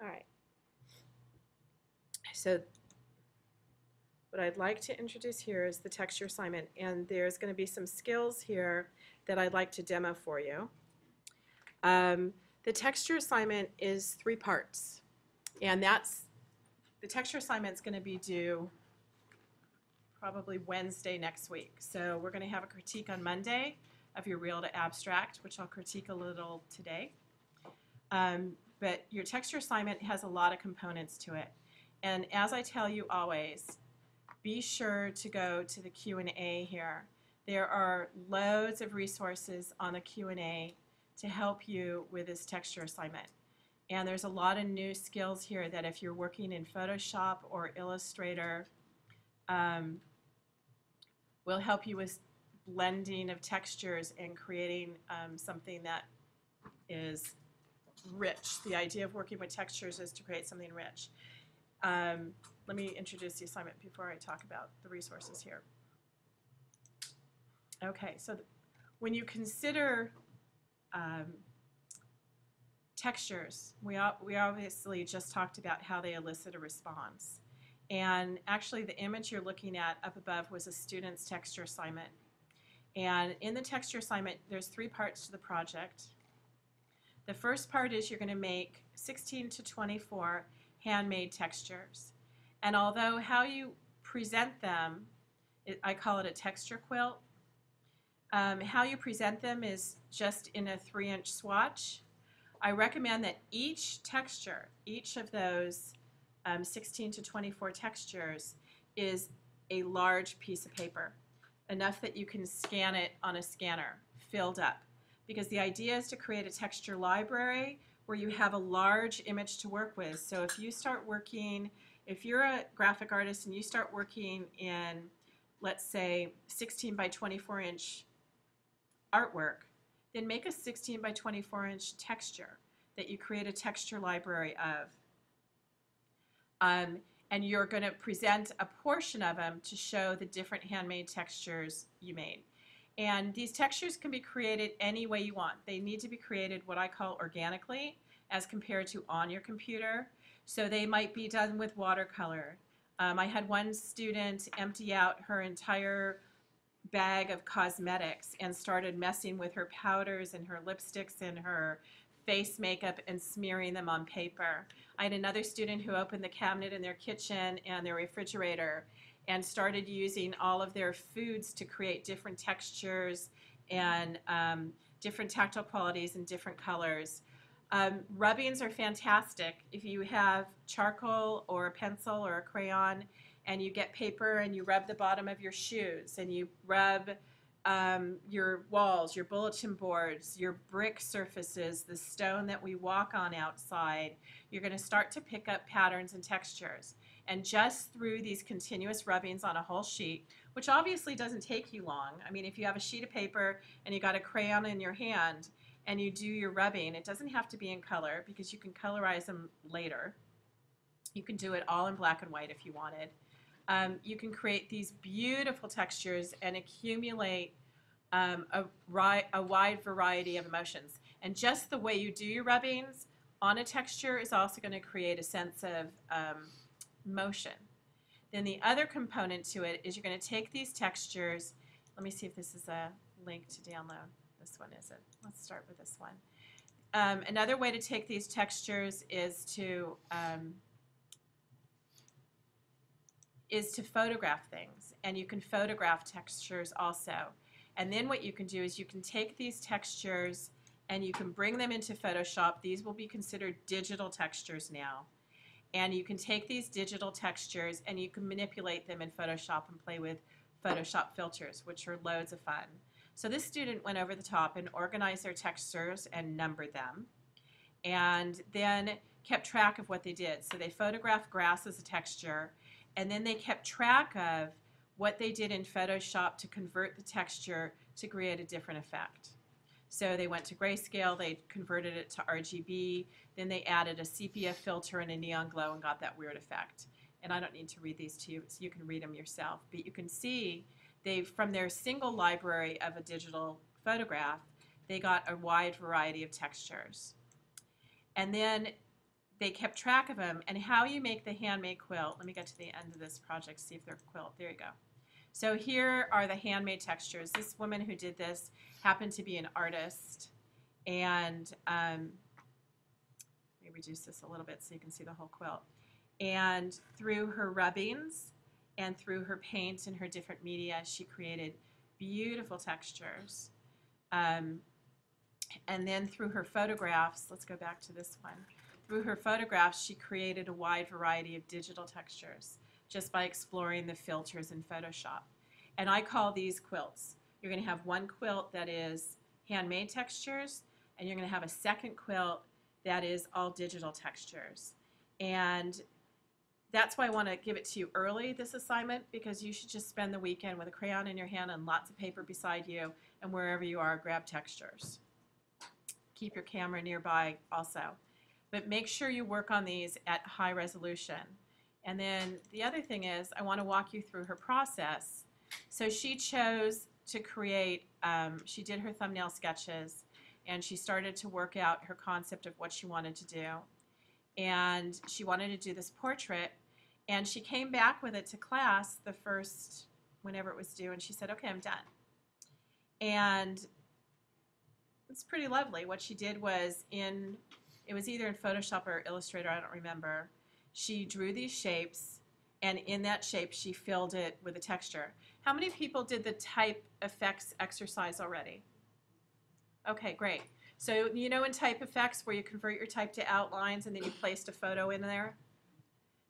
All right. So what I'd like to introduce here is the texture assignment, and there's going to be some skills here that I'd like to demo for you. Um, the texture assignment is 3 parts, and the texture assignment is going to be due probably Wednesday next week. So we're going to have a critique on Monday of your real to abstract, which I'll critique a little today. But your texture assignment has a lot of components to it. And as I tell you always, be sure to go to the Q&A here. There are loads of resources on the Q&A to help you with this texture assignment. And there's a lot of new skills here that if you're working in Photoshop or Illustrator, will help you with blending of textures and creating something that is rich. The idea of working with textures is to create something rich. Let me introduce the assignment before I talk about the resources here. Okay, so when you consider textures, we obviously just talked about how they elicit a response. And actually the image you're looking at up above was a student's texture assignment. And in the texture assignment, there's 3 parts to the project. The first part is you're going to make 16 to 24 handmade textures. And although how you present them, I call it a texture quilt, how you present them is just in a 3-inch swatch. I recommend that each texture, each of those 16 to 24 textures is a large piece of paper, enough that you can scan it on a scanner, filled up. Because the idea is to create a texture library where you have a large image to work with. So if you start working, if you're a graphic artist and you start working in, let's say, 16 by 24 inch artwork, then make a 16 by 24 inch texture that you create a texture library of. And you're going to present a portion of them to show the different handmade textures you made. And these textures can be created any way you want. They need to be created what I call organically as compared to on your computer. So they might be done with watercolor. I had one student empty out her entire bag of cosmetics and started messing with her powders and her lipsticks and her face makeup and smearing them on paper. I had another student who opened the cabinet in their kitchen and their refrigerator and started using all of their foods to create different textures and different tactile qualities and different colors. Rubbings are fantastic. If you have charcoal or a pencil or a crayon and you get paper and you rub the bottom of your shoes and you rub your walls, your bulletin boards, your brick surfaces, the stone that we walk on outside, you're going to start to pick up patterns and textures. And just through these continuous rubbings on a whole sheet, which obviously doesn't take you long. I mean, if you have a sheet of paper and you got a crayon in your hand and you do your rubbing, it doesn't have to be in color because you can colorize them later. You can do it all in black and white if you wanted. You can create these beautiful textures and accumulate a wide variety of emotions. And just the way you do your rubbings on a texture is also going to create a sense of motion. Then the other component to it is you're going to take these textures. Let me see if this is a link to download. This one isn't. Let's start with this one. Another way to take these textures is to photograph things, and you can photograph textures also. And then what you can do is you can take these textures and you can bring them into Photoshop. These will be considered digital textures now. And you can take these digital textures and you can manipulate them in Photoshop and play with Photoshop filters, which are loads of fun. So this student went over the top and organized their textures and numbered them, and then kept track of what they did. So they photographed grass as a texture, and then they kept track of what they did in Photoshop to convert the texture to create a different effect. So they went to grayscale, they converted it to RGB, then they added a sepia filter and a neon glow and got that weird effect. And I don't need to read these to you, so you can read them yourself. But you can see from their single library of a digital photograph, they got a wide variety of textures. And then they kept track of them, and how you make the handmade quilt. Let me get to the end of this project, see if they're quilt. There you go. So here are the handmade textures. This woman who did this happened to be an artist, and let me reduce this a little bit so you can see the whole quilt. And through her rubbings and through her paint and her different media, she created beautiful textures. And then through her photographs, let's go back to this one. Through her photographs, she created a wide variety of digital textures just by exploring the filters in Photoshop. And I call these quilts. You're going to have one quilt that is handmade textures, and you're going to have a second quilt that is all digital textures. And that's why I want to give it to you early, this assignment, because you should just spend the weekend with a crayon in your hand and lots of paper beside you, and wherever you are, grab textures. Keep your camera nearby also. But make sure you work on these at high resolution. And then the other thing is, I want to walk you through her process. So she chose to create, she did her thumbnail sketches, and she started to work out her concept of what she wanted to do. And she wanted to do this portrait, and she came back with it to class the first, whenever it was due, and she said, okay, I'm done. And it's pretty lovely. What she did was it was either in Photoshop or Illustrator, I don't remember. She drew these shapes, and in that shape she filled it with a texture. How many people did the type effects exercise already? Okay, great. So you know in type effects where you convert your type to outlines and then you placed a photo in there?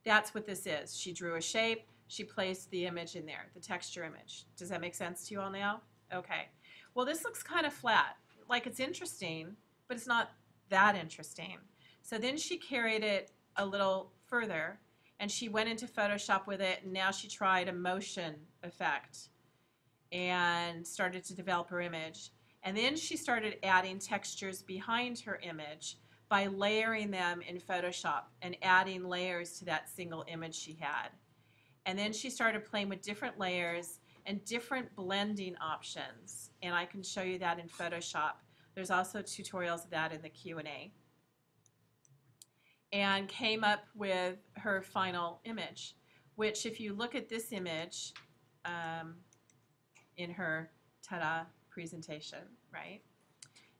That's what this is. She drew a shape, she placed the image in there, the texture image. Does that make sense to you all now? Okay. Well, this looks kind of flat. Like it's interesting, but it's not that interesting. So then she carried it a little further, and she went into Photoshop with it, and now she tried a motion effect and started to develop her image. And then she started adding textures behind her image by layering them in Photoshop and adding layers to that single image she had. And then she started playing with different layers and different blending options. And I can show you that in Photoshop. There's also tutorials of that in the Q&A. And came up with her final image, which if you look at this image in her ta-da presentation, right?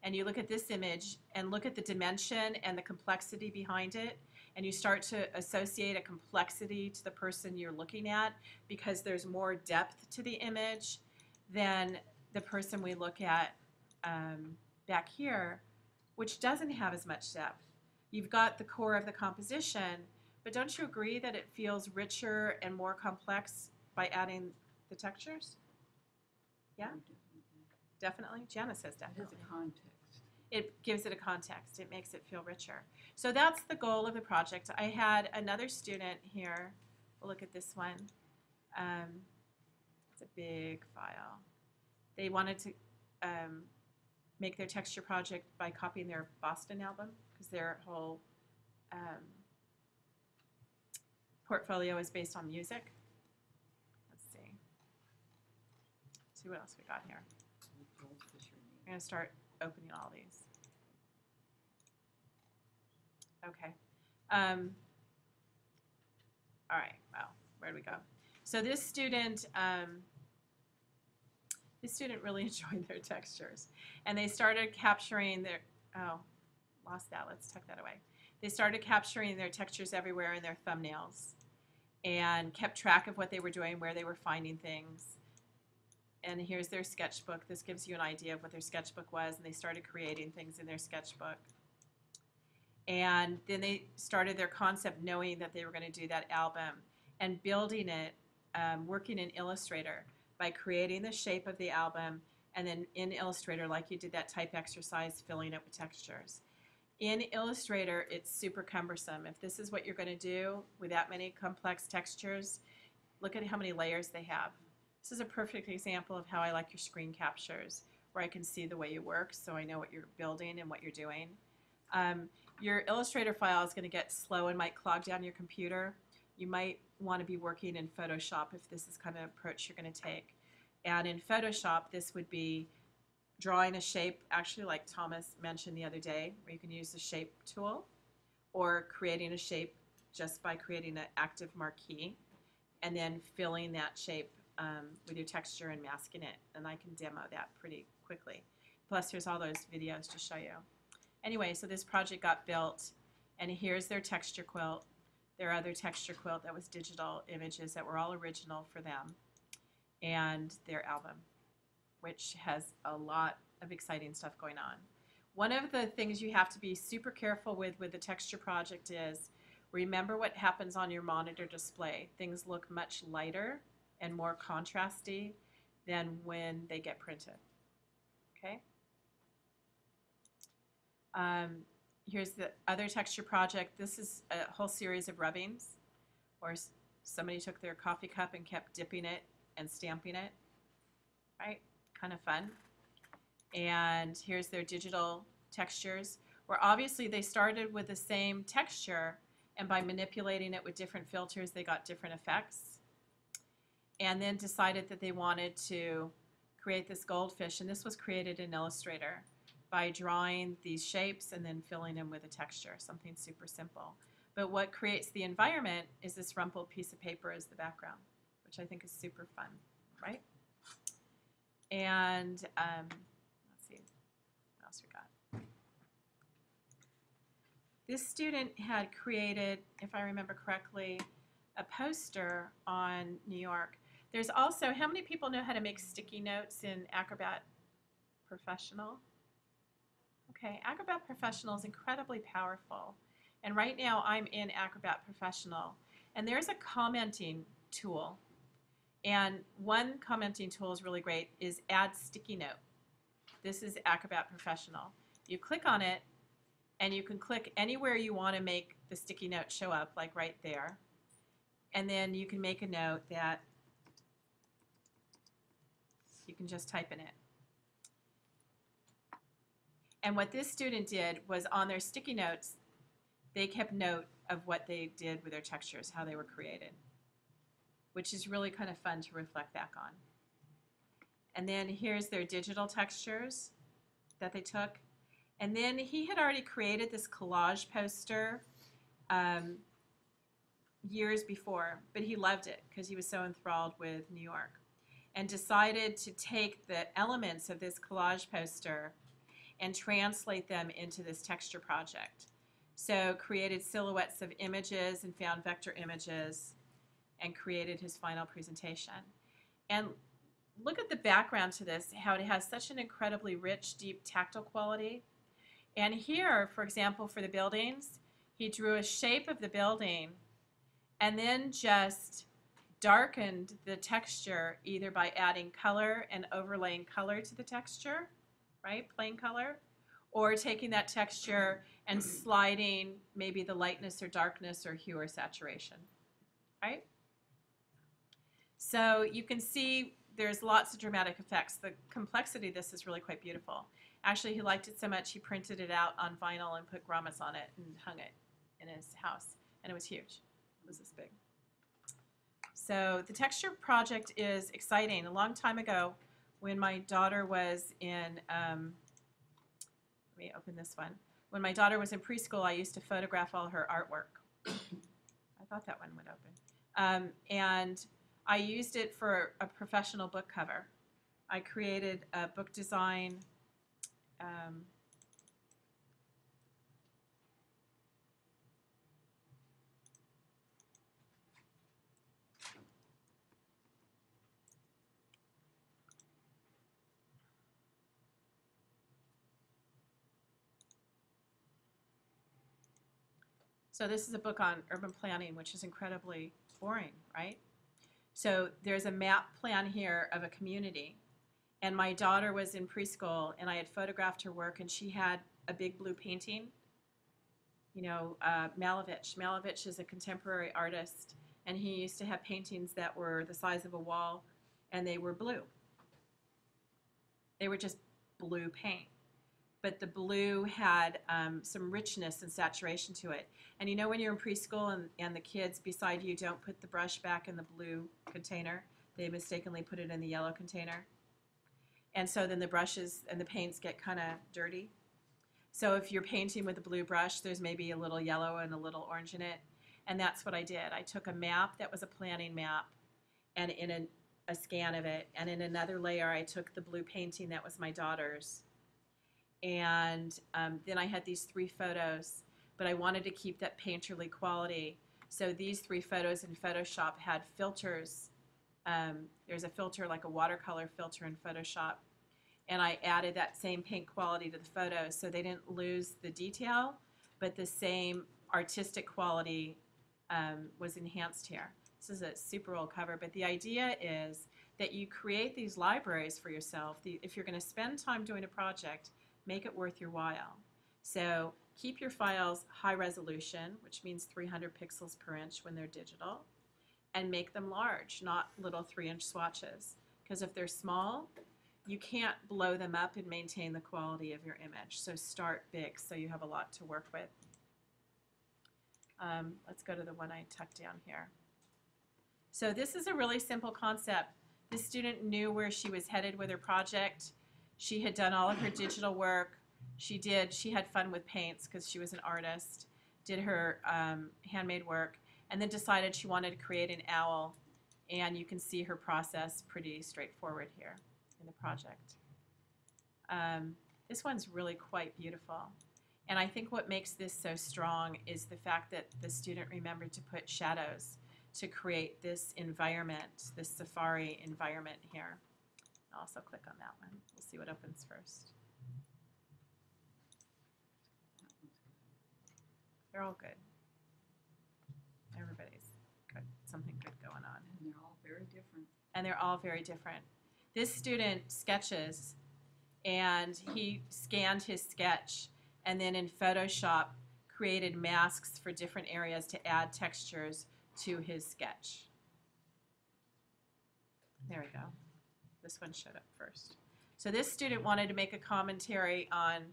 And you look at this image and look at the dimension and the complexity behind it, and you start to associate a complexity to the person you're looking at because there's more depth to the image than the person we look at back here, which doesn't have as much depth. You've got the core of the composition, but don't you agree that it feels richer and more complex by adding the textures? Yeah? Definitely? Gianna says definitely. It has a context. It gives it a context. It makes it feel richer. So that's the goal of the project. I had another student here. We'll look at this one. It's a big file. They wanted to make their texture project by copying their Boston album because their whole portfolio is based on music. Let's see. See what else we got here. I'm going to start opening all these. Okay. All right. Well, where do we go? So this student really enjoyed their textures, and they started capturing their. Oh, lost that. Let's tuck that away. They started capturing their textures everywhere in their thumbnails, and kept track of what they were doing, where they were finding things. And here's their sketchbook. This gives you an idea of what their sketchbook was, and they started creating things in their sketchbook. And then they started their concept knowing that they were going to do that album and building it, working in Illustrator by creating the shape of the album, and then in Illustrator, like you did that type exercise, filling it with textures. In Illustrator, it's super cumbersome. If this is what you're going to do with that many complex textures, look at how many layers they have. This is a perfect example of how I like your screen captures, where I can see the way you work so I know what you're building and what you're doing. Your Illustrator file is going to get slow and might clog down your computer. You might want to be working in Photoshop if this is kind of approach you're going to take. And in Photoshop, this would be drawing a shape, actually like Thomas mentioned the other day, where you can use the shape tool, or creating a shape just by creating an active marquee and then filling that shape with your texture and masking it. And I can demo that pretty quickly. Plus, here's all those videos to show you. Anyway, so this project got built, and here's their texture quilt. Their other texture quilt that was digital images that were all original for them, and their album, which has a lot of exciting stuff going on. One of the things you have to be super careful with the texture project is remember what happens on your monitor display. Things look much lighter and more contrasty than when they get printed. Okay? Here's the other texture project. This is a whole series of rubbings where somebody took their coffee cup and kept dipping it and stamping it. Right? Kind of fun. And here's their digital textures, where obviously they started with the same texture, and by manipulating it with different filters, they got different effects. And then decided that they wanted to create this goldfish, and this was created in Illustrator by drawing these shapes and then filling them with a texture, something super simple. But what creates the environment is this rumpled piece of paper as the background, which I think is super fun, right? And let's see, what else we got? This student had created, if I remember correctly, a poster on New York. There's also, how many people know how to make sticky notes in Acrobat Professional? Okay, Acrobat Professional is incredibly powerful. And right now I'm in Acrobat Professional. And there's a commenting tool. And one commenting tool is really great, is Add Sticky Note. This is Acrobat Professional. You click on it, and you can click anywhere you want to make the sticky note show up, like right there. And then you can make a note that you can just type in it. And what this student did was on their sticky notes, they kept note of what they did with their textures, how they were created, which is really kind of fun to reflect back on. And then here's their digital textures that they took. And then he had already created this collage poster years before, but he loved it because he was so enthralled with New York, and decided to take the elements of this collage poster and translate them into this texture project. So created silhouettes of images and found vector images and created his final presentation. And look at the background to this, how it has such an incredibly rich, deep tactile quality. And here, for example, for the buildings, he drew a shape of the building and then just darkened the texture either by adding color and overlaying color to the texture, right, plain color, or taking that texture and sliding maybe the lightness or darkness or hue or saturation, right? So you can see there's lots of dramatic effects. The complexity of this is really quite beautiful. Actually, he liked it so much he printed it out on vinyl and put grommets on it and hung it in his house, and it was huge. It was this big. So the texture project is exciting. A long time ago, when my daughter was in, let me open this one. When my daughter was in preschool, I used to photograph all her artwork. I thought that one would open. And I used it for a professional book cover. I created a book design. So this is a book on urban planning, which is incredibly boring, right? So there's a map plan here of a community. And my daughter was in preschool, and I had photographed her work, and she had a big blue painting. You know, Malevich. Malevich is a contemporary artist, and he used to have paintings that were the size of a wall, and they were blue. They were just blue paint. But the blue had some richness and saturation to it. And you know when you're in preschool and the kids beside you don't put the brush back in the blue container, they mistakenly put it in the yellow container. And so then the brushes and the paints get kind of dirty. So if you're painting with a blue brush, there's maybe a little yellow and a little orange in it. And that's what I did. I took a map that was a planning map and in a scan of it. And in another layer, I took the blue painting that was my daughter's. And then I had these 3 photos, but I wanted to keep that painterly quality. So these 3 photos in Photoshop had filters. There's a filter, like a watercolor filter in Photoshop. And I added that same paint quality to the photos so they didn't lose the detail, but the same artistic quality was enhanced here. This is a super old cover, but the idea is that you create these libraries for yourself. If you're going to spend time doing a project, make it worth your while. So keep your files high resolution, which means 300 pixels per inch when they're digital, and make them large, not little 3-inch swatches. Because if they're small, you can't blow them up and maintain the quality of your image. So start big so you have a lot to work with. Let's go to the one I tucked down here. So this is a really simple concept. This student knew where she was headed with her project. She had done all of her digital work. She had fun with paints because she was an artist, did her handmade work, and then decided she wanted to create an owl. And you can see her process pretty straightforward here in the project. This one's really quite beautiful. And I think what makes this so strong is the fact that the student remembered to put shadows to create this environment, this safari environment here. I'll also click on that one. We'll see what opens first. They're all good. Everybody's got something good going on. And they're all very different. And they're all very different. This student sketches, and he scanned his sketch, and then in Photoshop created masks for different areas to add textures to his sketch. There we go. This one showed up first. So this student wanted to make a commentary on,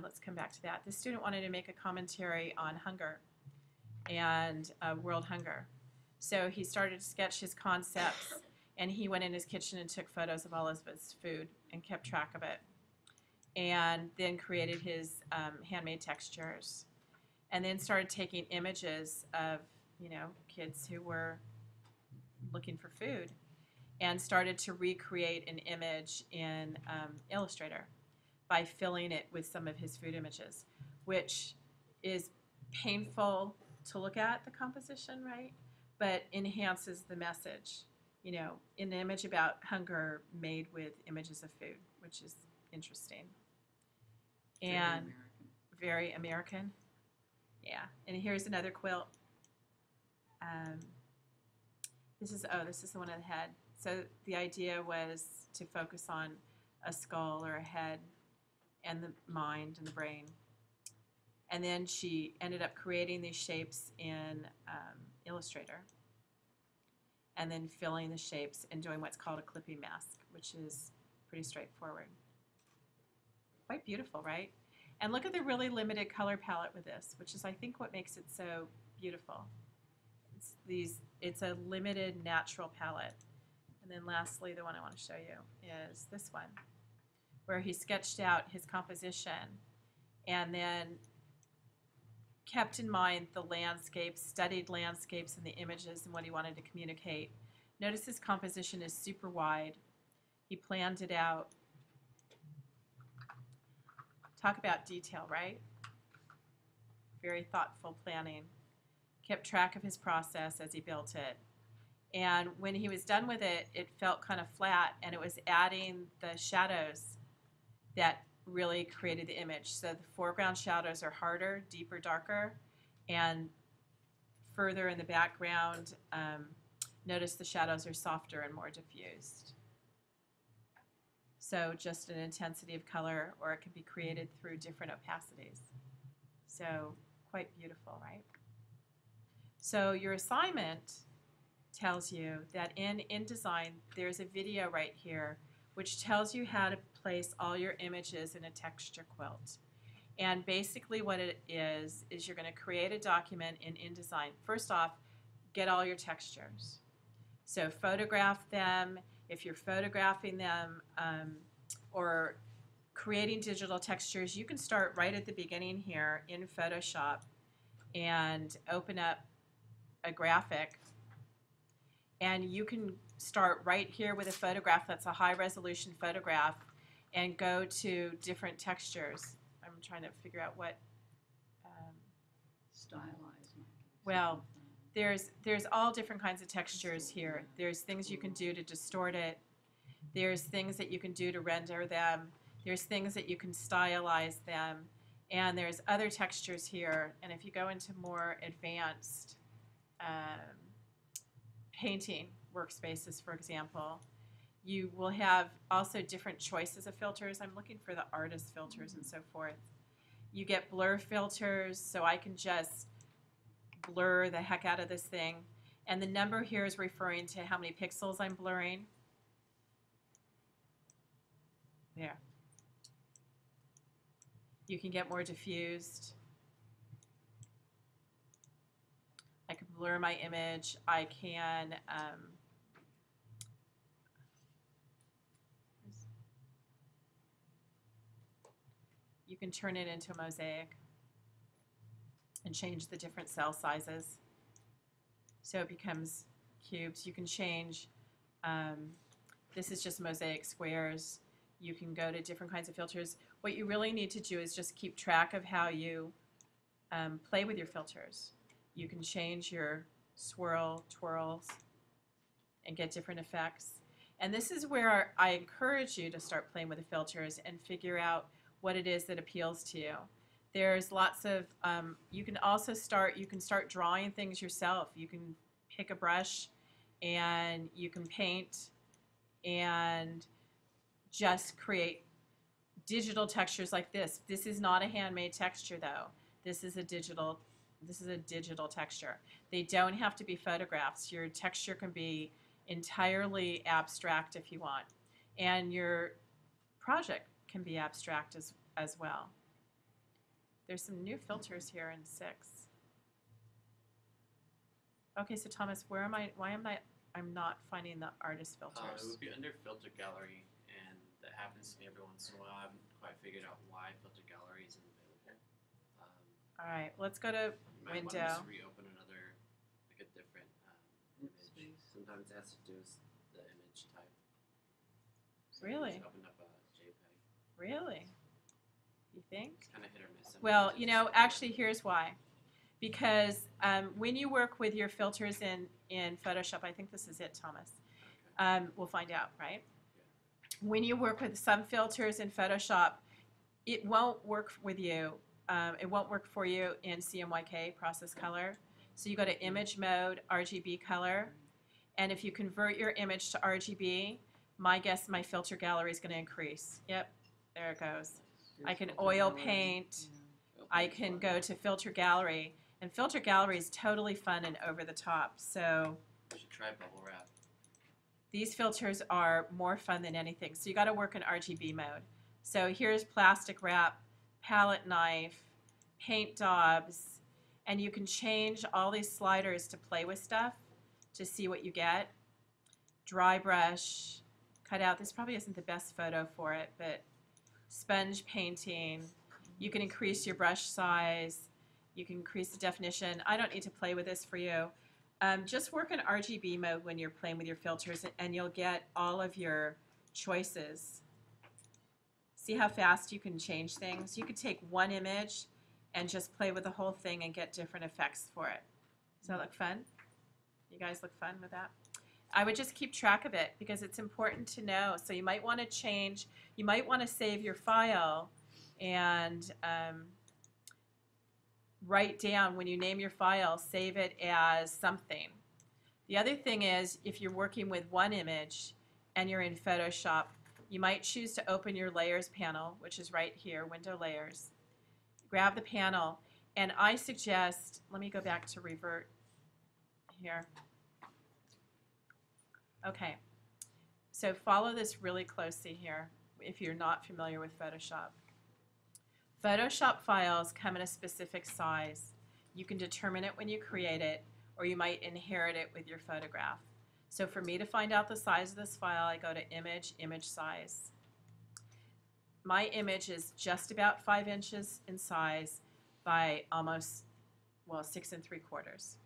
let's come back to that. This student wanted to make a commentary on hunger and world hunger. So he started to sketch his concepts, and he went in his kitchen and took photos of all of his food and kept track of it. And then created his handmade textures. And then started taking images of, kids who were looking for food, and started to recreate an image in Illustrator by filling it with some of his food images, which is painful to look at, the composition, right? But enhances the message. An image about hunger made with images of food, which is interesting. And very American. Yeah. And here's another quilt. This is the one on the head. So the idea was to focus on a skull or a head and the mind and the brain. And then she ended up creating these shapes in Illustrator, and then filling the shapes and doing what's called a clipping mask, which is pretty straightforward. Quite beautiful, right? And look at the really limited color palette with this, which is, I think, what makes it so beautiful. It's a limited natural palette. And then lastly, the one I want to show you is this one, where he sketched out his composition and then kept in mind the landscapes, studied landscapes and the images and what he wanted to communicate. Notice his composition is super wide. He planned it out. Talk about detail, right? Very thoughtful planning. Kept track of his process as he built it. And when he was done with it, it felt kind of flat, and it was adding the shadows that really created the image. So the foreground shadows are harder, deeper, darker, and further in the background, notice the shadows are softer and more diffused. So just an intensity of color, or it can be created through different opacities. So quite beautiful, right? So your assignment tells you that in InDesign, there's a video right here which tells you how to place all your images in a texture quilt. And basically what it is you're going to create a document in InDesign. First off, get all your textures. So photograph them. If you're photographing them or creating digital textures, you can start right at the beginning here in Photoshop and open up a graphic, and you can start right here with a photograph that's a high resolution photograph and go to different textures. I'm trying to figure out what Stylized. well, there's all different kinds of textures here. There's things you can do to distort it. There's things that you can do to render them. There's things that you can stylize them. And there's other textures here. And if you go into more advanced painting workspaces, for example, you will have also different choices of filters. I'm looking for the artist filters and so forth. You get blur filters, so I can just blur the heck out of this thing. And the number here is referring to how many pixels I'm blurring. There. You can get more diffused. I can blur my image. I can you can turn it into a mosaic and change the different cell sizes so it becomes cubes. You can change, this is just mosaic squares. You can go to different kinds of filters. What you really need to do is just keep track of how you play with your filters. You can change your swirl, twirls, and get different effects. And this is where I encourage you to start playing with the filters and figure out what it is that appeals to you. There's lots of, you can start drawing things yourself. You can pick a brush and you can paint and just create digital textures like this. This is not a handmade texture though. This is a digital texture. They don't have to be photographs. Your texture can be entirely abstract if you want. And your project can be abstract as well. There's some new filters here in 6. Okay, so Thomas, I'm not finding the artist filters. It would be under filter gallery, and that happens to me every once in a while. I haven't quite figured out why filter gallery isn't available. All right, let's go to You might want to window. just reopen another, like a different image. Sometimes it has to do with the image type. So Really? Just open up a JPEG. Really? You think? It's kind of hit or miss. Well, you know, actually, here's why. Because when you work with your filters in Photoshop, I think this is it, Thomas. Okay. We'll find out, right? Yeah. When you work with some filters in Photoshop, it won't work with you. It won't work for you in CMYK, process color. So you go to image mode, RGB color. And if you convert your image to RGB, my guess, my filter gallery is going to increase. Yep, there it goes. I can oil paint. I can go to filter gallery. And filter gallery is totally fun and over the top. So You should try bubble wrap. these filters are more fun than anything. So you got to work in RGB mode. So here's plastic wrap, palette knife, paint daubs, and you can change all these sliders to play with stuff to see what you get. Dry brush, cut out. This probably isn't the best photo for it, but sponge painting. You can increase your brush size. You can increase the definition. I don't need to play with this for you. Just work in RGB mode when you're playing with your filters, and you'll get all of your choices. See how fast you can change things? You could take one image and just play with the whole thing and get different effects for it. Does that look fun? You guys look fun with that? I would just keep track of it because it's important to know. So you might want to change, you might want to save your file and write down when you name your file, save it as something. The other thing is if you're working with one image and you're in Photoshop, you might choose to open your layers panel, which is right here, window layers. Grab the panel, and I suggest, let me go back to revert here. Okay, so follow this really closely here if you're not familiar with Photoshop. Photoshop files come in a specific size. You can determine it when you create it, or you might inherit it with your photograph. So for me to find out the size of this file, I go to Image, Image Size. my image is just about 5 inches in size by almost, well, 6 3/4.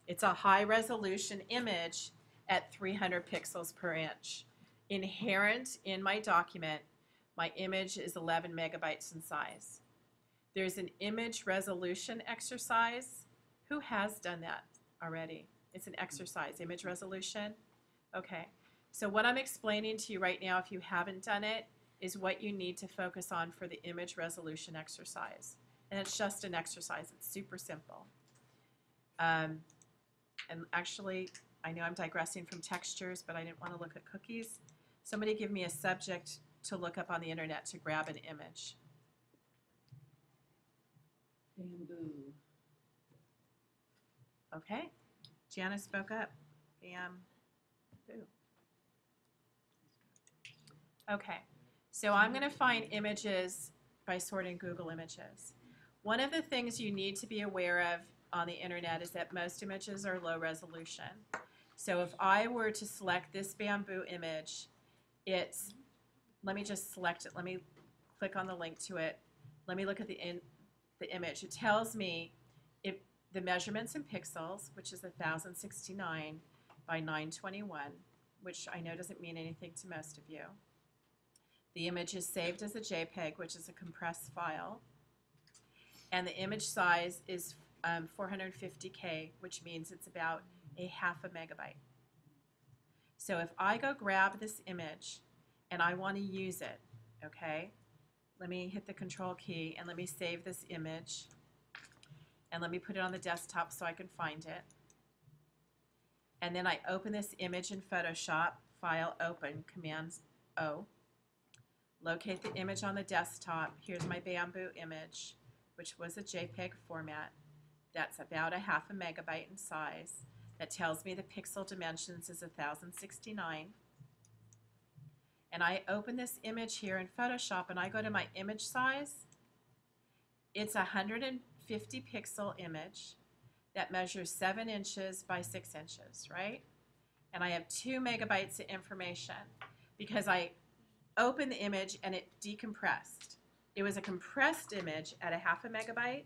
It's a high resolution image at 300 pixels per inch. Inherent in my document, my image is 11 megabytes in size. There's an image resolution exercise. Who has done that already? It's an exercise, image resolution. Okay, so what I'm explaining to you right now, if you haven't done it, is what you need to focus on for the image resolution exercise. And it's just an exercise. It's super simple. And actually, I know I'm digressing from textures, but I didn't want to look at cookies. Somebody give me a subject to look up on the internet to grab an image. Bamboo. Okay, Janice spoke up. Bamboo. Okay, so I'm going to find images by sorting Google Images. One of the things you need to be aware of on the internet is that most images are low resolution. So if I were to select this bamboo image, it's, let me just select it. Let me click on the link to it. Let me look at the image. It tells me if the measurements in pixels, which is 1069 by 921, which I know doesn't mean anything to most of you. The image is saved as a JPEG, which is a compressed file. And the image size is 450K, which means it's about a half a megabyte. So if I go grab this image and I want to use it, okay, let me hit the control key and let me save this image and let me put it on the desktop so I can find it. And then I open this image in Photoshop, File, Open, Command O. Locate the image on the desktop. Here's my bamboo image, which was a JPEG format. That's about a half a megabyte in size. That tells me the pixel dimensions is 1069. And I open this image here in Photoshop and I go to my image size. It's a 150 pixel image that measures 7 inches by 6 inches, right? And I have 2 megabytes of information because I opened the image and it decompressed. It was a compressed image at a half a megabyte,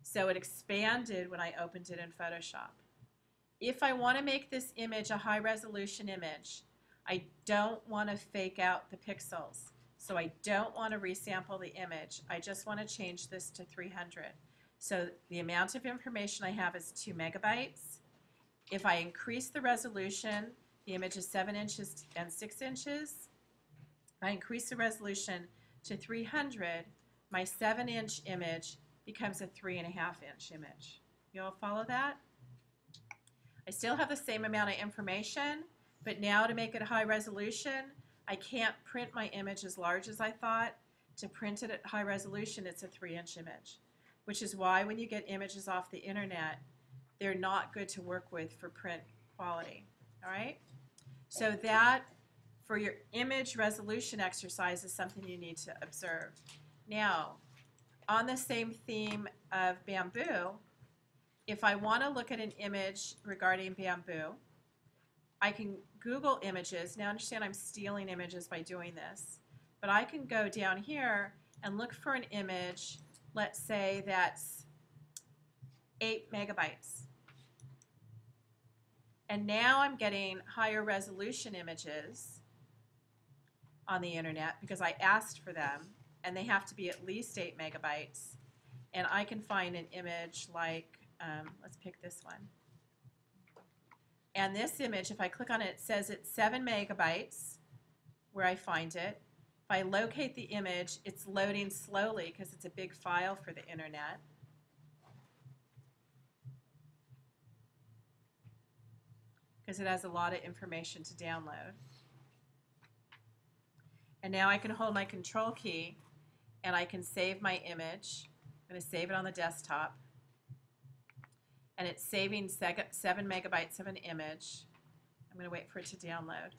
so it expanded when I opened it in Photoshop. If I want to make this image a high resolution image, I don't want to fake out the pixels. So I don't want to resample the image. I just want to change this to 300. So the amount of information I have is 2 megabytes. If I increase the resolution, the image is 7 inches and 6 inches. If I increase the resolution to 300, my 7-inch image becomes a 3.5-inch image. You all follow that? I still have the same amount of information, but now to make it high resolution, I can't print my image as large as I thought. To print it at high resolution, it's a 3-inch image, which is why when you get images off the internet, they're not good to work with for print quality. All right? So that, for your image resolution exercise, is something you need to observe. Now, on the same theme of bamboo, if I want to look at an image regarding bamboo, I can Google images. Now understand I'm stealing images by doing this, but I can go down here and look for an image, let's say that's 8 megabytes. And now I'm getting higher resolution images on the internet because I asked for them, and they have to be at least 8 megabytes. And I can find an image like, let's pick this one. And this image, if I click on it, it says it's 7 megabytes where I find it. If I locate the image, it's loading slowly because it's a big file for the internet. Because it has a lot of information to download. And now I can hold my control key and I can save my image. I'm going to save it on the desktop. And it's saving 7 megabytes of an image. I'm going to wait for it to download.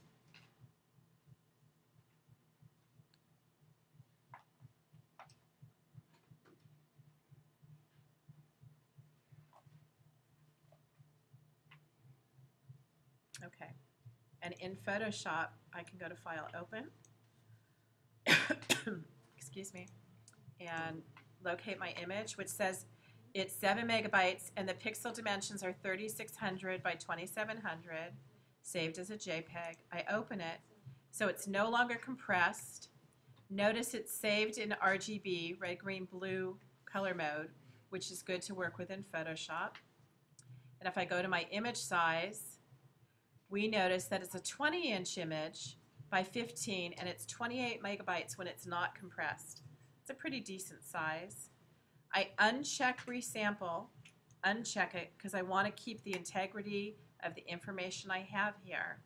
And in Photoshop, I can go to File, Open. excuse me, and locate my image, which says it's 7 megabytes and the pixel dimensions are 3600 by 2700, saved as a JPEG. I open it, so it's no longer compressed. Notice it's saved in RGB, red, green, blue color mode, which is good to work with in Photoshop. And if I go to my image size, we notice that it's a 20-inch image by 15, and it's 28 megabytes when it's not compressed. It's a pretty decent size. I uncheck resample, uncheck it, because I want to keep the integrity of the information I have here.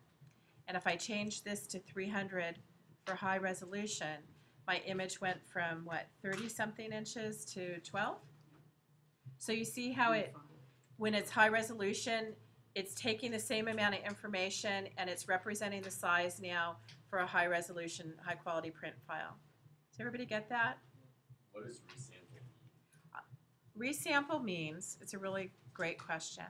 And if I change this to 300 for high resolution, my image went from, what, 30-something inches to 12? So you see how it, when it's high resolution, it's taking the same amount of information and it's representing the size now for a high resolution, high quality print file. Does everybody get that? What does resample mean? Resample means, it's a really great question.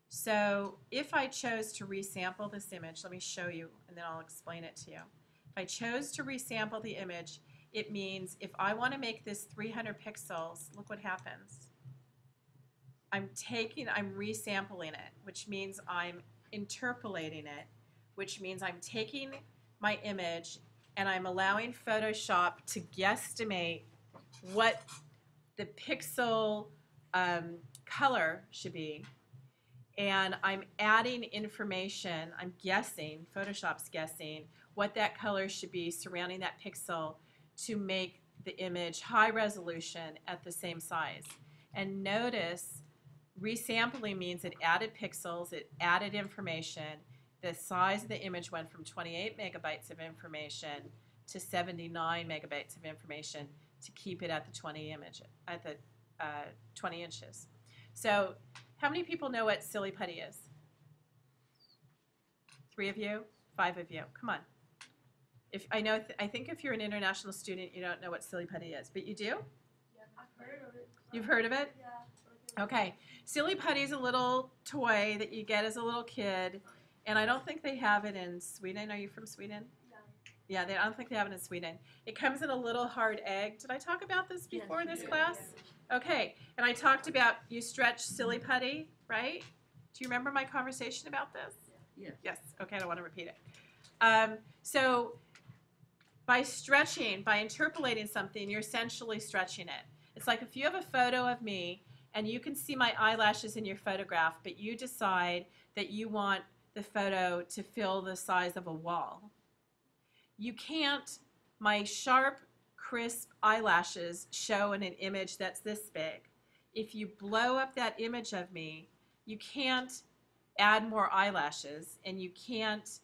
So if I chose to resample this image, let me show you and then I'll explain it to you. If I chose to resample the image, it means if I want to make this 300 pixels, look what happens. I'm resampling it, which means I'm interpolating it, which means I'm taking my image and I'm allowing Photoshop to guesstimate what the pixel color should be. And I'm adding information, I'm guessing, Photoshop's guessing, what that color should be surrounding that pixel to make the image high resolution at the same size. And notice, resampling means it added pixels, it added information. The size of the image went from 28 megabytes of information to 79 megabytes of information to keep it at the 20 inches. So how many people know what silly putty is? 3 of you? 5 of you? Come on. I think if you're an international student, you don't know what silly putty is, but you do? Yeah, I've heard of it. You've heard of it? Yeah. Okay. Silly putty is a little toy that you get as a little kid, and I don't think they have it in Sweden. Are you from Sweden? Yeah. Yeah, I don't think they have it in Sweden. It comes in a little hard egg. Did I talk about this before in this class? Okay, and I talked about you stretch silly putty, right? Do you remember my conversation about this? Yes. Yes, okay, I don't want to repeat it. So by stretching, by interpolating something, you're essentially stretching it. It's like if you have a photo of me and you can see my eyelashes in your photograph, but you decide that you want the photo to fill the size of a wall. You can't, my sharp, crisp eyelashes show in an image that's this big. If you blow up that image of me, you can't add more eyelashes and you can't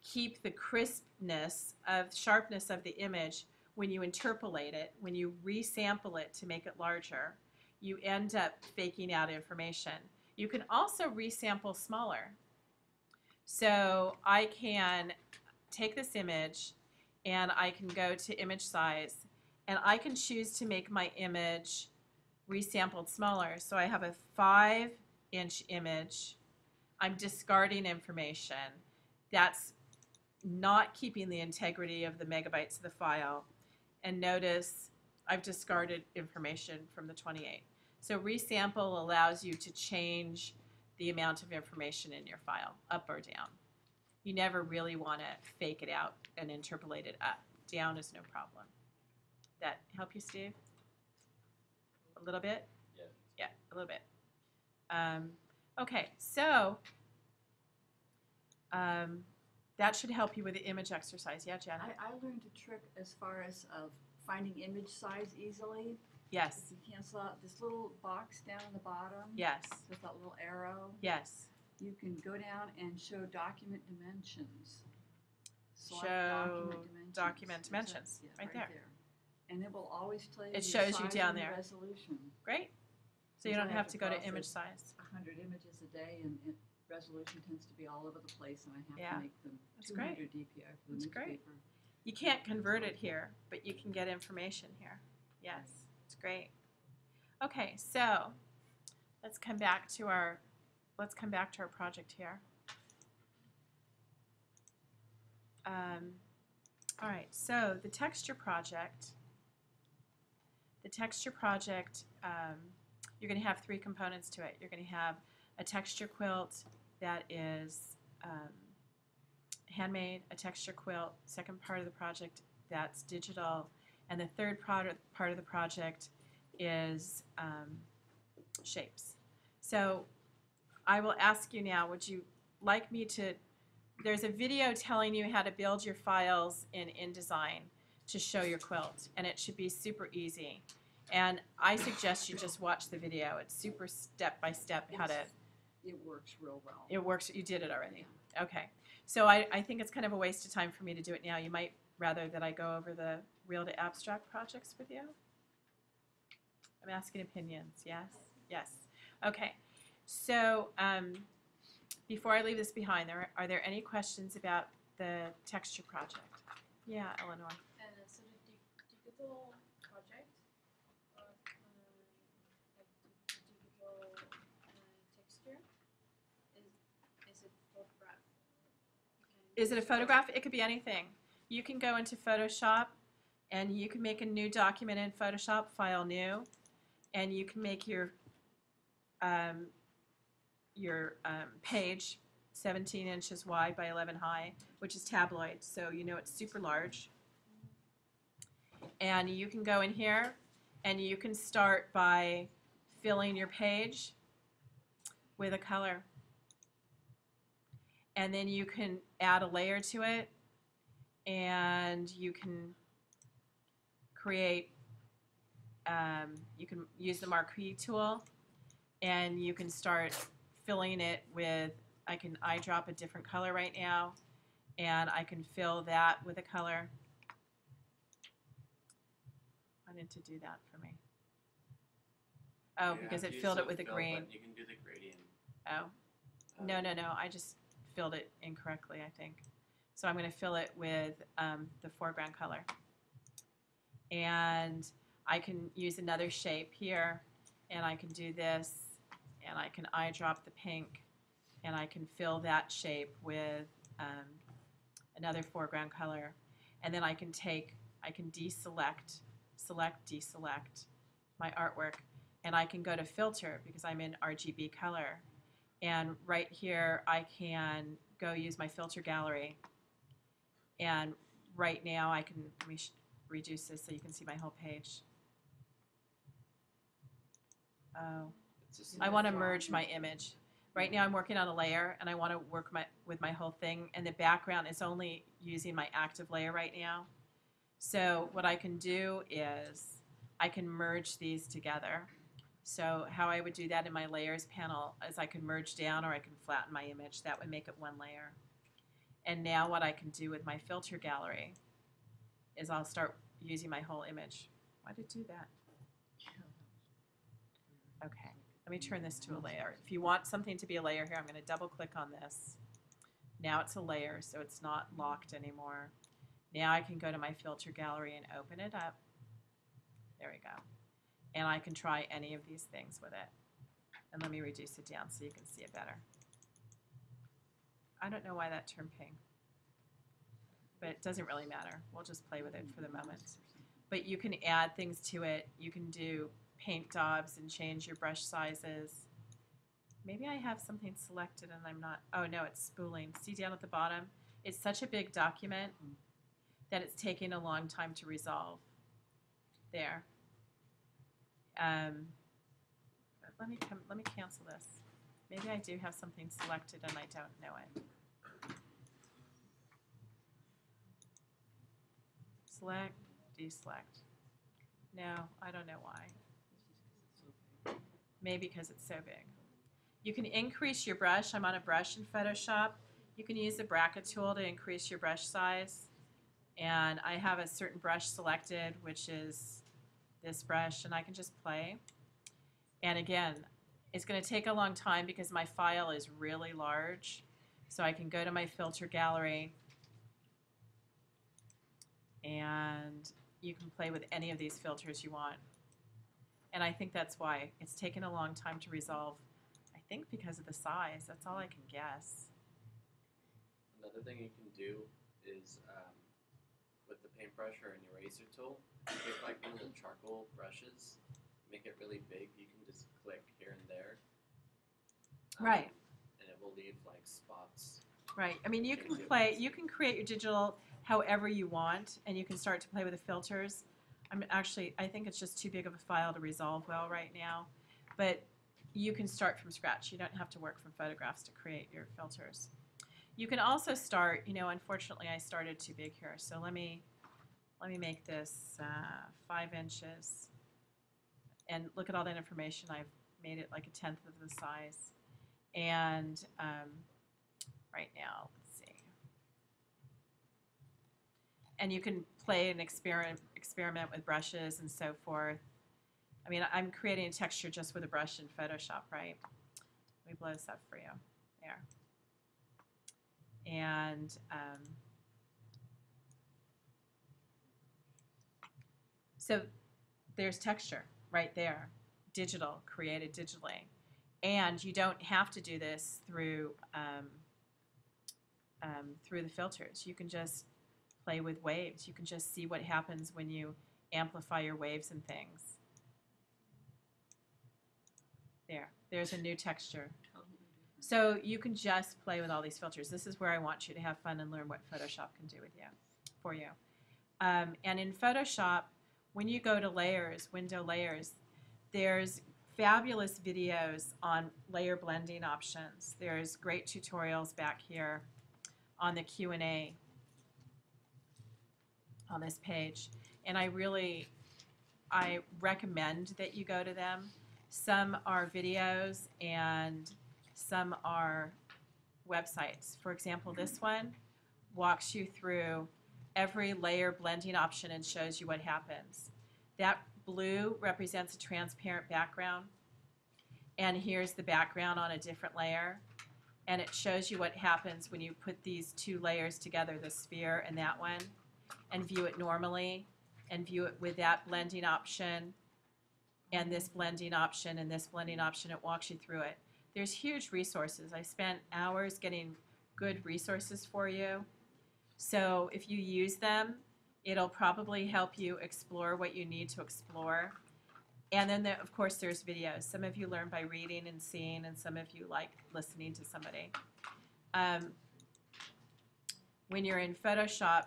keep the crispness of sharpness of the image when you interpolate it, when you resample it to make it larger. You end up faking out information. You can also resample smaller. So I can take this image and I can go to image size and I can choose to make my image resampled smaller. So I have a 5-inch image. I'm discarding information. That's not keeping the integrity of the megabytes of the file. And notice I've discarded information from the 28. So resample allows you to change the amount of information in your file, up or down. You never really want to fake it out and interpolate it up. Down is no problem. That help you, Steve? A little bit? Yeah. Yeah, a little bit. Okay, so that should help you with the image exercise. Yeah, Janet? I learned a trick as far as finding image size easily. Yes, If you cancel out this little box down on the bottom yes, with that little arrow, yes. you can go down and show document dimensions. Select Show document Is that- dimensions, yeah, right there. And it will always tell you It the shows you size down and the there. resolution. Great. So you Because don't I have have to to go to image process size. 100 images a day, and resolution tends to be all over the place, and I have Yeah, to make them that's great. 200 DPI for the That's great. newspaper. You can't convert it here, but you can get information here. Yes, it's great. Okay, so let's come back to our project here. All right, so the texture project, you're going to have 3 components to it. You're going to have a texture quilt that is handmade, a texture quilt, second part of the project that's digital, and the third part of the project is shapes. So I will ask you now, would you like me to, there's a video telling you how to build your files in InDesign to show your quilt, and it should be super easy. And I suggest you just watch the video. It's super step-by-step how to. It works real well. It works. You did it already. Okay. So I think it's kind of a waste of time for me to do it now. You might rather that I go over the real to abstract projects with you. I'm asking opinions. Yes? Yes. Okay. So before I leave this behind, are there any questions about the texture project? Yeah, Eleanor. So the digital project of like the digital texture is it photograph? Is it a photograph? It could be anything. You can go into Photoshop and you can make a new document in Photoshop, file new, and you can make your page 17 inches wide by 11 high, which is tabloid, so you know it's super large. And you can go in here and you can start by filling your page with a color. And then you can add a layer to it, and you can create, you can use the marquee tool, and you can start filling it with, I can eyedrop a different color right now, and I can fill that with a color. Why didn't it do that for me? Oh, You because have it to filled use it with the a fill green. button. You can do the gradient. Oh, no, I just filled it incorrectly, I think. So I'm going to fill it with the foreground color. And I can use another shape here, and I can do this, and I can eyedrop the pink, and I can fill that shape with another foreground color. And then I can deselect, deselect my artwork, and I can go to filter because I'm in RGB color. And right here I can go use my filter gallery. And right now I can, let me reduce this so you can see my whole page. Oh, It's just I want to merge my image. Right now I'm working on a layer and I want to work with my whole thing, and the background is only using my active layer right now. So what I can do is I can merge these together. So how I would do that in my layers panel is I can merge down or I can flatten my image. That would make it one layer. And now what I can do with my filter gallery is I'll start using my whole image. Why did it do that? Okay, let me turn this to a layer. If you want something to be a layer here, I'm going to double click on this. Now it's a layer, so it's not locked anymore. Now I can go to my filter gallery and open it up. There we go. And I can try any of these things with it. And let me reduce it down so you can see it better. I don't know why that turned pink, but it doesn't really matter. We'll just play with it for the moment. But you can add things to it. You can do paint daubs and change your brush sizes. Maybe I have something selected and I'm not, oh no, it's spooling. See down at the bottom? It's such a big document that it's taking a long time to resolve. There. Let me cancel this. Maybe I do have something selected and I don't know it. Select, deselect. No, I don't know why. Maybe because it's so big. You can increase your brush. I'm on a brush in Photoshop. You can use the bracket tool to increase your brush size. And I have a certain brush selected, which is this brush, and I can just play. And again, it's going to take a long time because my file is really large. So I can go to my filter gallery, and you can play with any of these filters you want. And I think that's why it's taken a long time to resolve. I think because of the size. That's all I can guess. Another thing you can do is with the paintbrush or an eraser tool, pick like one of the charcoal brushes, make it really big. You can just click here and there. Right. And it will leave like spots. Right. I mean, you can play, you can create your digital however you want, and you can start to play with the filters. I think it's just too big of a file to resolve well right now, but you can start from scratch. You don't have to work from photographs to create your filters. You can also start, unfortunately I started too big here, so let me make this 5 inches, and look at all that information. I've made it like 1/10 of the size, and right now, let's see. And you can play and experiment with brushes and so forth. I mean, I'm creating a texture just with a brush in Photoshop, right? Let me blow this up for you. There. And so there's texture right there, digital, created digitally. And you don't have to do this through the filters. You can just play with waves. You can just see what happens when you amplify your waves and things. There's a new texture. So you can just play with all these filters. This is where I want you to have fun and learn what Photoshop can do for you. And in Photoshop, when you go to layers, window layers, there's fabulous videos on layer blending options. There's great tutorials back here on the Q&A on this page. And I recommend that you go to them. Some are videos and some are websites. For example, this one walks you through every layer blending option and shows you what happens. That blue represents a transparent background, and here's the background on a different layer, and it shows you what happens when you put these 2 layers together, the sphere and that one, and view it normally, and view it with that blending option, and this blending option, and this blending option. It walks you through it. There's huge resources. I spent hours getting good resources for you. So if you use them, it'll probably help you explore what you need to explore. And then, of course, there's videos. Some of you learn by reading and seeing, and some of you like listening to somebody. When you're in Photoshop,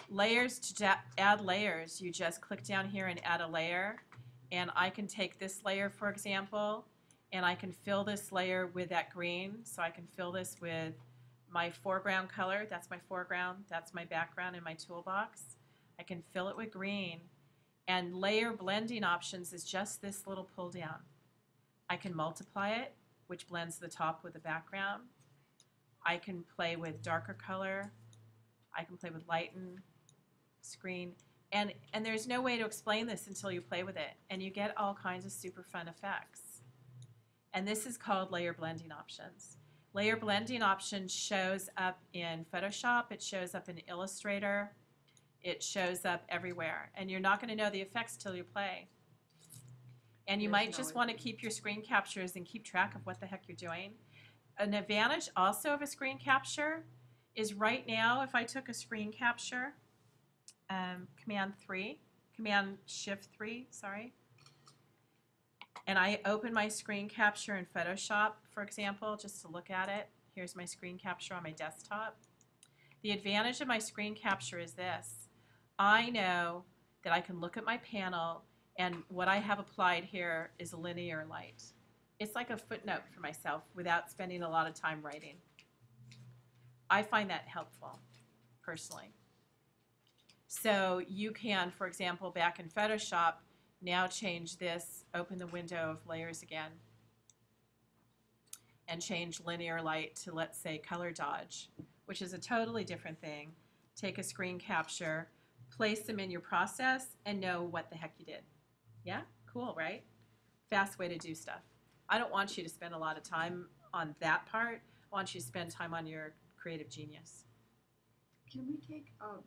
layers, to add layers, you just click down here and add a layer. And I can take this layer, for example, and I can fill this layer with that green. So I can fill this with my foreground color. That's my foreground. That's my background in my toolbox. I can fill it with green. And layer blending options is just this little pull down. I can multiply it, which blends the top with the background. I can play with darker color. I can play with lighten, screen. And there's no way to explain this until you play with it. And you get all kinds of super fun effects. And this is called layer blending options. Layer blending options shows up in Photoshop. It shows up in Illustrator. It shows up everywhere. And you're not going to know the effects till you play. And you might just want to keep your screen captures and keep track of what the heck you're doing. An advantage also of a screen capture is right now, if I took a screen capture, Command Shift 3, sorry, and I open my screen capture in Photoshop, for example, just to look at it. Here's my screen capture on my desktop. The advantage of my screen capture is this. I know that I can look at my panel, and what I have applied here is linear light. It's like a footnote for myself without spending a lot of time writing. I find that helpful, personally. So you can, for example, back in Photoshop, now change this, open the window of layers again, and change linear light to, let's say, color dodge, which is a totally different thing. Take a screen capture, place them in your process, and know what the heck you did. Yeah? Cool, right? Fast way to do stuff. I don't want you to spend a lot of time on that part. I want you to spend time on your creative genius. Can we take our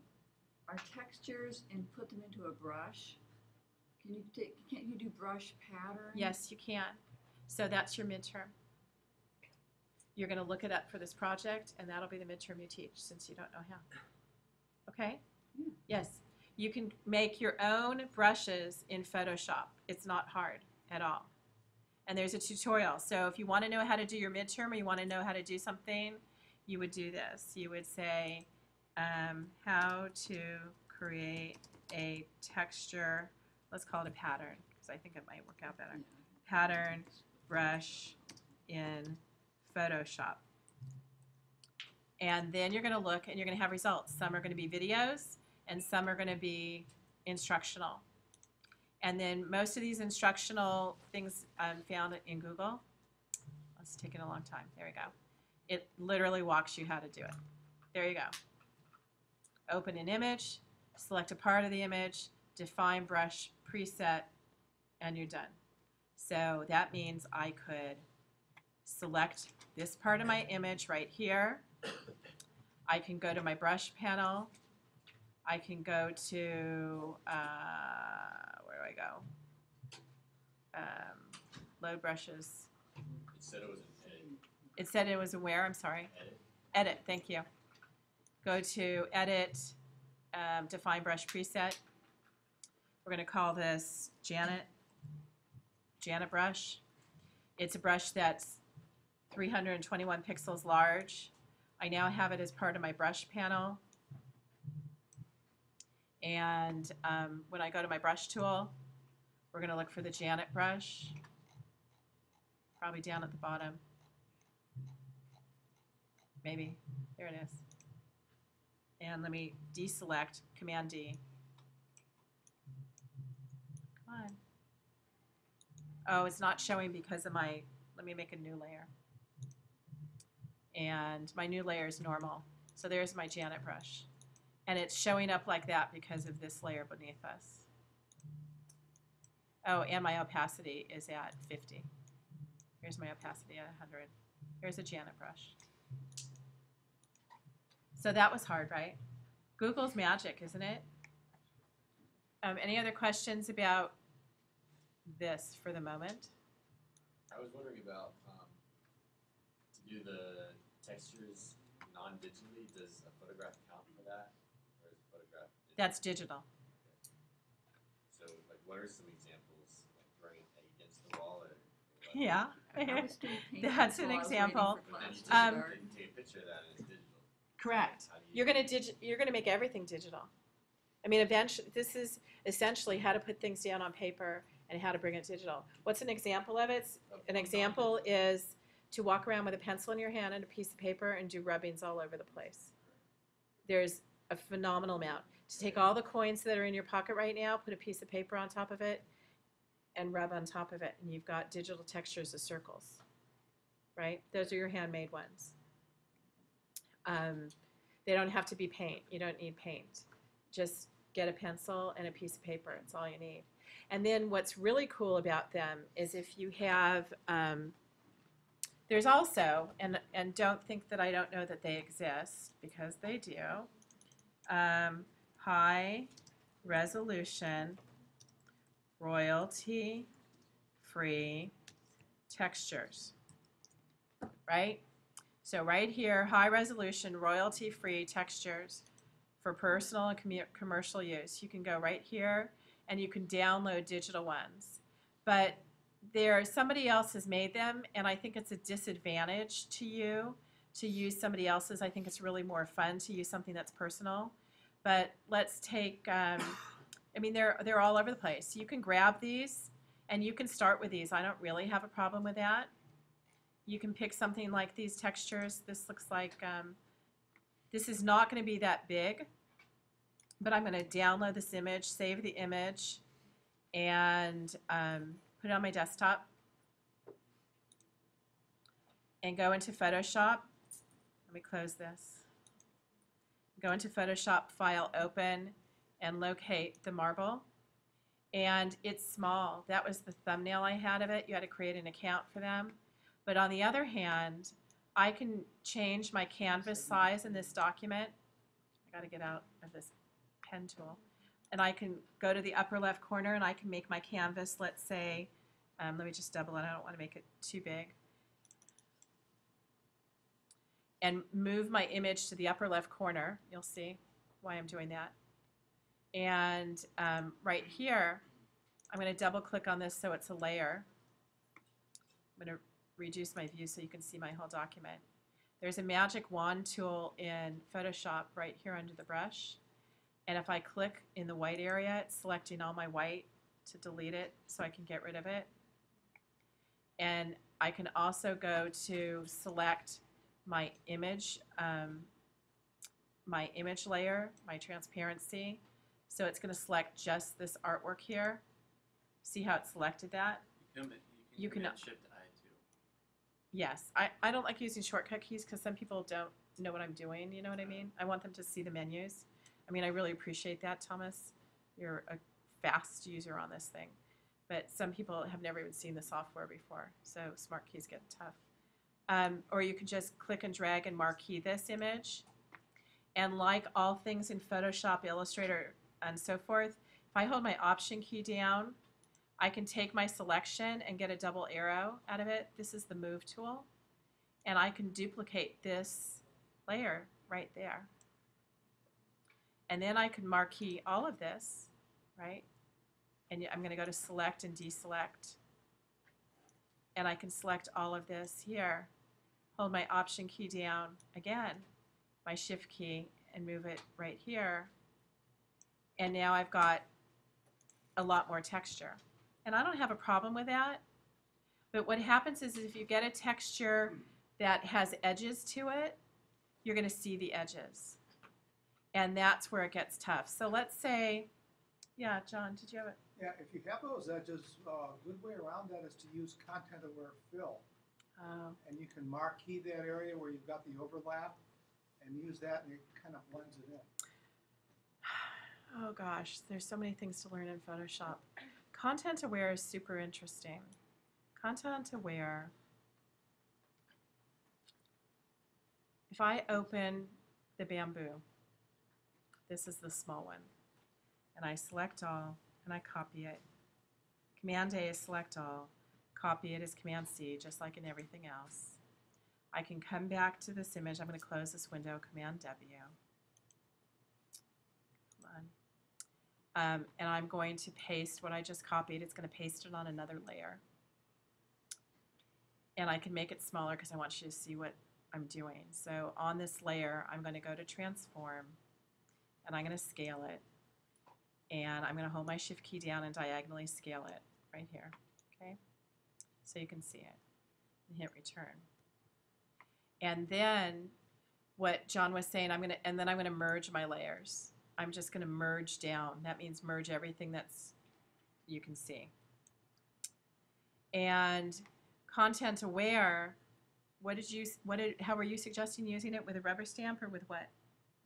textures and put them into a brush? Can't you do brush pattern? Yes, you can. So that's your midterm. You're going to look it up for this project, and that'll be the midterm you teach since you don't know how. Okay? Yeah. Yes, you can make your own brushes in Photoshop. It's not hard at all. And there's a tutorial. So if you want to know how to do your midterm or you want to know how to do something, you would do this. You would say, how to create a texture, let's call it a pattern, because I think it might work out better. Pattern brush in Photoshop. And then you're going to look and you're going to have results. Some are going to be videos and some are going to be instructional. And then most of these instructional things found in Google. It's taken a long time. There we go. It literally walks you how to do it. There you go. Open an image, select a part of the image, define brush preset, and you're done. So that means I could select this part of my image right here. I can go to my brush panel. I can go to, where do I go? Load brushes. It said it was an edit. It said it was a where? I'm sorry. Edit. Edit, thank you. Go to Edit, Define Brush Preset. We're going to call this Janet brush. It's a brush that's 321 pixels large. I now have it as part of my brush panel. And when I go to my brush tool, we're going to look for the Janet brush, probably down at the bottom. Maybe. There it is. And let me deselect, Command D. Come on. Oh, it's not showing because of my, let me make a new layer. And my new layer is normal. So there's my Janet brush. And it's showing up like that because of this layer beneath us. Oh, and my opacity is at 50. Here's my opacity at 100. Here's a Janet brush. So that was hard, right? Google's magic, isn't it? Any other questions about this for the moment? I was wondering about to do the textures non-digitally. Does a photograph count for that, or is a photograph digital? That's digital. So, like, what are some examples, like throwing it against the wall, or Yeah. I was doing paint That's pencil, an I was example. waiting for but then you class to just start. can take a picture of that and it's digital. Correct. How do you You're going to make everything digital. I mean, eventually, this is essentially how to put things down on paper and how to bring it digital. What's an example of it? An example is to walk around with a pencil in your hand and a piece of paper and do rubbings all over the place. There's a phenomenal amount. To take all the coins that are in your pocket right now, put a piece of paper on top of it, and rub on top of it, and you've got digital textures of circles, right? Those are your handmade ones. They don't have to be paint. You don't need paint. Just get a pencil and a piece of paper. It's all you need. And then what's really cool about them is if you have, there's also, and don't think that I don't know that they exist, because they do, high resolution royalty-free textures, right? So right here, high resolution royalty-free textures for personal and commercial use. You can go right here and you can download digital ones. But somebody else has made them, and I think it's a disadvantage to you to use somebody else's. I think it's really more fun to use something that's personal. But let's take, I mean, they're all over the place. You can grab these and you can start with these. I don't really have a problem with that. You can pick something like these textures. This looks like, this is not going to be that big, but I'm going to download this image, save the image, and put it on my desktop, and go into Photoshop. Let me close this. Go into Photoshop, File, Open, and locate the marble. And it's small. That was the thumbnail I had of it. You had to create an account for them. But on the other hand, I can change my canvas size in this document. I got to get out of this pen tool. And I can go to the upper left corner and I can make my canvas, let's say, let me just double it. I don't want to make it too big. And move my image to the upper left corner. You'll see why I'm doing that. And right here, I'm going to double click on this so it's a layer. I'm going to reduce my view so you can see my whole document. There's a magic wand tool in Photoshop right here under the brush. And if I click in the white area, it's selecting all my white to delete it so I can get rid of it. And I can also go to select my image layer, my transparency. So it's going to select just this artwork here. See how it selected that? You can can- hit Shift I too. Yes. I don't like using shortcut keys because some people don't know what I'm doing, you know what I mean? I want them to see the menus. I mean, I really appreciate that, Thomas. You're a fast user on this thing. But some people have never even seen the software before, so smart keys get tough. Or you can just click and drag and marquee this image. And like all things in Photoshop, Illustrator, and so forth, if I hold my Option key down, I can take my selection and get a double arrow out of it. This is the Move tool. And I can duplicate this layer right there. And then I can marquee all of this, right? And I'm going to go to Select and Deselect. And I can select all of this here. Hold my Option key down again, my Shift key, and move it right here. And now I've got a lot more texture. And I don't have a problem with that. But what happens is if you get a texture that has edges to it, you're going to see the edges. And that's where it gets tough. So let's say, yeah, John, did you have it? Yeah, if you have those edges, a good way around that is to use content-aware fill. And you can marquee that area where you've got the overlap and use that, and it kind of blends it in. Oh gosh, there's so many things to learn in Photoshop. Content aware is super interesting. Content aware. If I open the bamboo, this is the small one, and I select all, and I copy it. Command A is select all. Copy it as Command C, just like in everything else. I can come back to this image. I'm going to close this window, Command W. Come on. And I'm going to paste what I just copied. It's going to paste it on another layer. And I can make it smaller because I want you to see what I'm doing. So on this layer, I'm going to go to Transform, and I'm going to scale it. And I'm going to hold my Shift key down and diagonally scale it right here. Okay? So you can see it. And hit Return. And then what John was saying, I'm going to merge my layers. I'm just going to merge down. That means merge everything that's you can see. And content aware, how were you suggesting using it, with a rubber stamp or with what?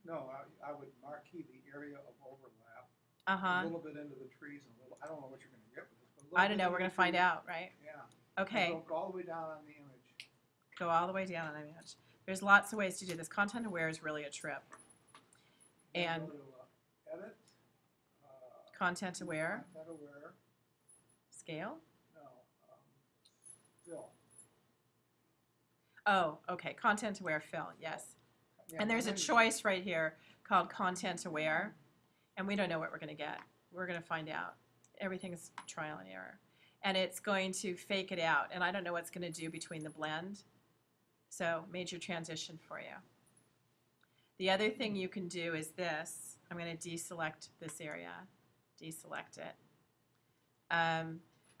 No, I would marquee the area of overlap Uh-huh. a little bit into the trees and a little. I don't know what you're going to get with this. But I don't know. We're going to find out, right? Yeah. Okay. Go all the way down on the image. Go all the way down on the image. There's lots of ways to do this. Content aware is really a trip. And Go to Edit. content aware, Content aware. scale. No. Fill. Oh, okay. Content aware fill, yes. Yeah, And there's a then you- choice right here called content aware, and we don't know what we're going to get. We're going to find out. Everything's trial and error. And it's going to fake it out, and I don't know what's going to do between the blend. So major transition for you. The other thing you can do is this. I'm going to deselect this area. Deselect it.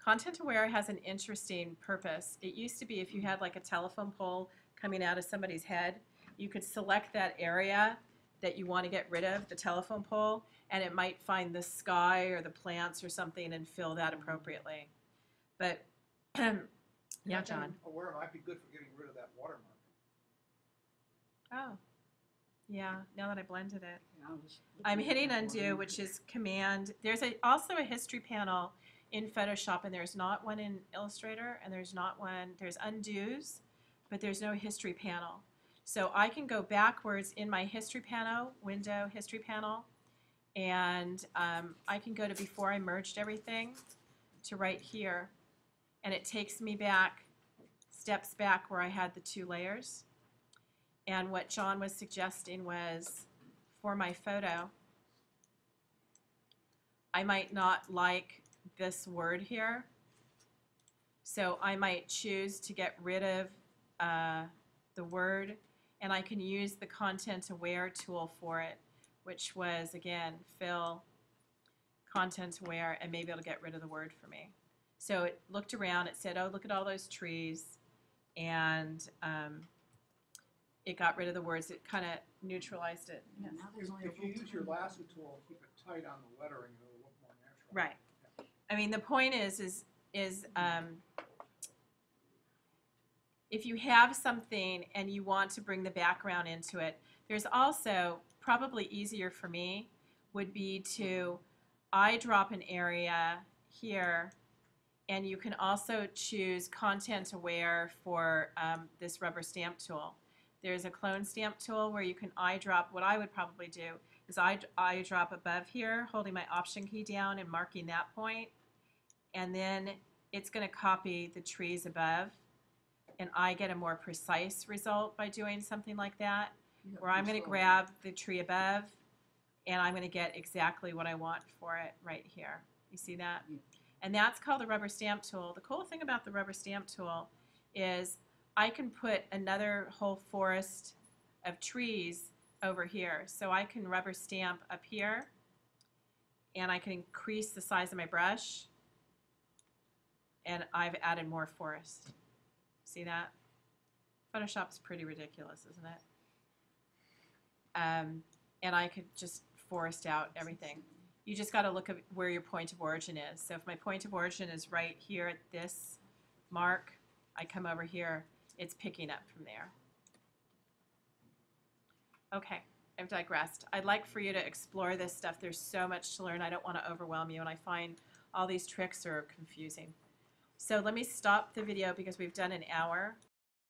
Content aware has an interesting purpose. It used to be if you had like a telephone pole coming out of somebody's head, you could select that area that you want to get rid of, the telephone pole, and it might find the sky or the plants or something and fill that appropriately. But, yeah, John. Aware might be good for getting rid of that watermark. Oh, yeah, now that I blended it. Yeah, I was I'm looking at hitting that undo, watermark. which is Command. There's also a history panel in Photoshop, and there's not one in Illustrator, and there's not one, there's undos, but there's no history panel. So I can go backwards in my history panel, window history panel, and I can go to before I merged everything to right here, and it takes me back, steps back where I had the two layers. And what John was suggesting was, for my photo, I might not like this word here. So I might choose to get rid of the word, and I can use the content aware tool for it, which was, again, fill, content aware, and maybe it'll get rid of the word for me. So it looked around, it said, oh, look at all those trees, and it got rid of the words. It kind of neutralized it. Yeah, now there's only a If you little use your tiny- lasso tool, keep it tight on the lettering, it'll look more natural. Right. I mean, the point is if you have something and you want to bring the background into it, there's also, probably easier for me, would be to eyedrop an area here, and you can also choose content aware for this rubber stamp tool. There's a clone stamp tool where you can eyedrop. What I would probably do is eyedrop above here, holding my option key down and marking that point, and then it's going to copy the trees above, and I get a more precise result by doing something like that, you have where I'm going to control. grab the tree above, and I'm going to get exactly what I want for it right here. You see that? Yeah. And that's called the rubber stamp tool. The cool thing about the rubber stamp tool is I can put another whole forest of trees over here. So I can rubber stamp up here, and I can increase the size of my brush, and I've added more forest. See that? Photoshop's pretty ridiculous, isn't it? And I could just forest out everything. You just got to look at where your point of origin is. So if my point of origin is right here at this mark, I come over here, it's picking up from there. Okay, I've digressed. I'd like for you to explore this stuff. There's so much to learn. I don't want to overwhelm you, and I find all these tricks are confusing. So let me stop the video because we've done an hour.